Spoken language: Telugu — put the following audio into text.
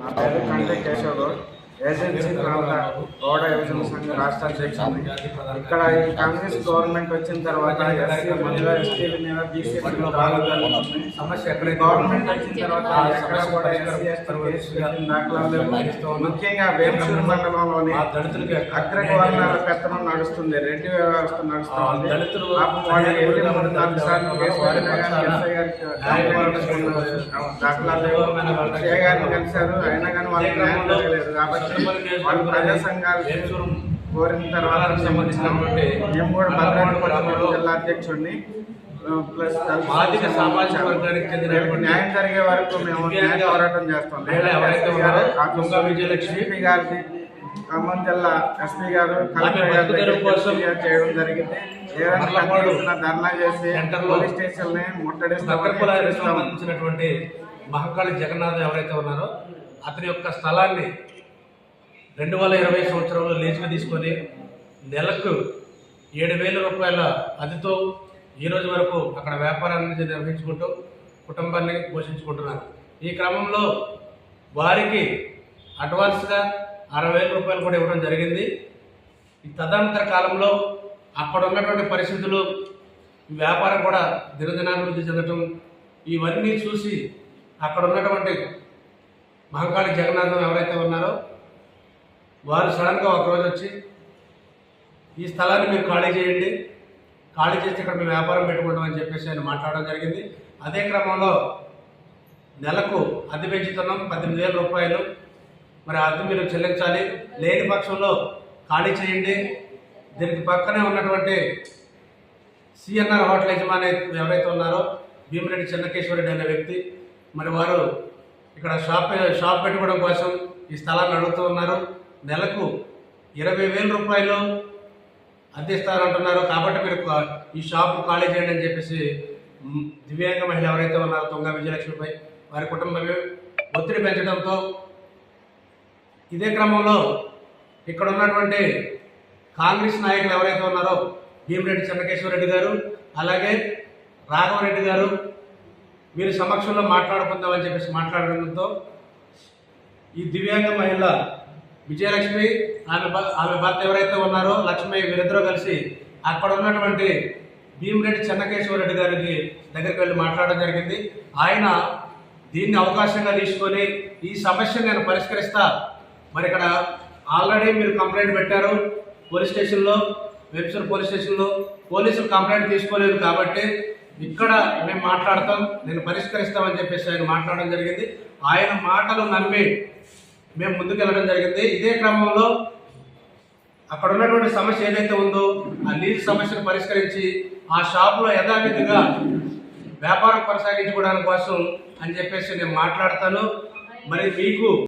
నా పేరు కంటే కేశవ్ గౌడ్, ఏజెన్సీ ప్రాంత గౌడ యువజన సంఘ రాష్ట్ర అధ్యక్షుడు. ఇక్కడ ఈ కాంగ్రెస్ గవర్నమెంట్ వచ్చిన తర్వాత ఎస్సీ మహిళా ఎస్టీల మీద బీసీలో బాగా జరుగుతుంది. గవర్నమెంట్ వచ్చిన తర్వాత ఎక్కడ కూడా ఎస్సీ ఎస్టీ కేసులు పెట్టిన దాఖలాలు లేవు. ముఖ్యంగా వేమూరు మండలంలోని అగ్రవర్ణాల పెత్తనం నడుస్తుంది, రెడ్డి వ్యవస్థ నడుస్తుంది. వాళ్ళు 3-4 సార్లు కేసు పెట్టినా కానీ ఎస్ఐ గారికి దాఖలాలు లేవు. ఏ గారిని కలిశారు, అయినా కానీ వాళ్ళకి న్యాయం జరగలేదు. కాబట్టి వాళ్ళు ప్రజా సంఘాలు కోరిన తర్వాత సంబంధించినటువంటి మేము కూడా భద్రాద్రి జిల్లా అధ్యక్షుడిని ప్లస్ సామాజిక వర్గానికి చెందిన న్యాయం జరిగే వరకు మేము న్యాయ పోరాటం చేస్తాం. విజయలక్ష్మి గారిని ఖమ్మం జిల్లా ఎస్పీ గారు కలెక్టర్ గారు చేయడం జరిగింది. ధర్నా చేసి పోలీస్ స్టేషన్ సంబంధించినటువంటి మహంకాళి జగన్నాథ్ ఎవరైతే ఉన్నారో అతని యొక్క స్థలాన్ని 2020 సంవత్సరంలో లీజుగా తీసుకొని నెలకు 7,000 రూపాయల అదితో ఈరోజు వరకు అక్కడ వ్యాపారాన్ని నిర్వహించుకుంటూ కుటుంబాన్ని పోషించుకుంటున్నారు. ఈ క్రమంలో వారికి అడ్వాన్స్గా 60,000 రూపాయలు కూడా ఇవ్వడం జరిగింది. ఈ తదనంతర కాలంలో అక్కడ ఉన్నటువంటి పరిస్థితులు, వ్యాపారం కూడా దినదినాభివృద్ధి చెందటం, ఇవన్నీ చూసి అక్కడ ఉన్నటువంటి మహంకాళి జగన్నాథం ఎవరైతే ఉన్నారో వారు సడన్గా ఒకరోజు వచ్చి ఈ స్థలాన్ని మీరు ఖాళీ చేయండి, ఖాళీ చేసి ఇక్కడ మేము వ్యాపారం పెట్టుకుంటామని చెప్పేసి ఆయన మాట్లాడడం జరిగింది. అదే క్రమంలో నెలకు అద్దె పెంచుతున్నాం 18,000 రూపాయలు, మరి అద్దె మీరు చెల్లించాలి, లేని పక్షంలో ఖాళీ చేయండి. దీనికి పక్కనే ఉన్నటువంటి సిఎన్ఆర్ హోటల్ యజమాని ఎవరైతే ఉన్నారో భీమిరెడ్డి చెన్నకేశ్వరరెడ్డి అనే వ్యక్తి, మరి వారు ఇక్కడ షాప్ పెట్టుకోవడం కోసం ఈ స్థలాన్ని అడుగుతూ ఉన్నారు. నెలకు 20,000 రూపాయలు అందిస్తారంటున్నారు. కాబట్టి మీరు ఈ షాపు ఖాళీ చేయండి అని చెప్పేసి దివ్యాంగ మహిళ ఎవరైతే ఉన్నారో తుంగా విజయలక్ష్మిపై వారి కుటుంబం ఒత్తిడి పెంచడంతో, ఇదే క్రమంలో ఇక్కడ ఉన్నటువంటి కాంగ్రెస్ నాయకులు ఎవరైతే ఉన్నారో భీమిరెడ్డి చెన్నకేశ్వరరెడ్డి గారు అలాగే రాఘవరెడ్డి గారు వీరి సమక్షంలో మాట్లాడుకుందామని చెప్పేసి మాట్లాడడంతో ఈ దివ్యాంగ మహిళ విజయలక్ష్మి ఆమె భర్త ఎవరైతే ఉన్నారో లక్ష్మి వీరిద్దరూ కలిసి అక్కడ ఉన్నటువంటి భీమిరెడ్డి చెన్నకేశ్వరరెడ్డి గారికి దగ్గరికి వెళ్ళి మాట్లాడడం జరిగింది. ఆయన దీన్ని అవకాశంగా తీసుకొని ఈ సమస్యను నేను పరిష్కరిస్తా, మరి ఇక్కడ ఆల్రెడీ మీరు కంప్లైంట్ పెట్టారు పోలీస్ స్టేషన్లో, వెబ్సైట్ పోలీస్ స్టేషన్లో, పోలీసులు కంప్లైంట్ తీసుకోలేదు కాబట్టి ఇక్కడ మేము మాట్లాడతాం, నేను పరిష్కరిస్తామని చెప్పేసి ఆయన మాట్లాడడం జరిగింది. ఆయన మాటలు నమ్మి మేము ముందుకెళ్ళడం జరిగింది. ఇదే క్రమంలో అక్కడ ఉన్నటువంటి సమస్య ఏదైతే ఉందో ఆ లీజ్ సమస్యను పరిష్కరించి ఆ షాపులో యథావిధిగా వ్యాపారం కొనసాగించుకోవడానికి కోసం అని చెప్పేసి నేను మాట్లాడతాను. మరి మీకు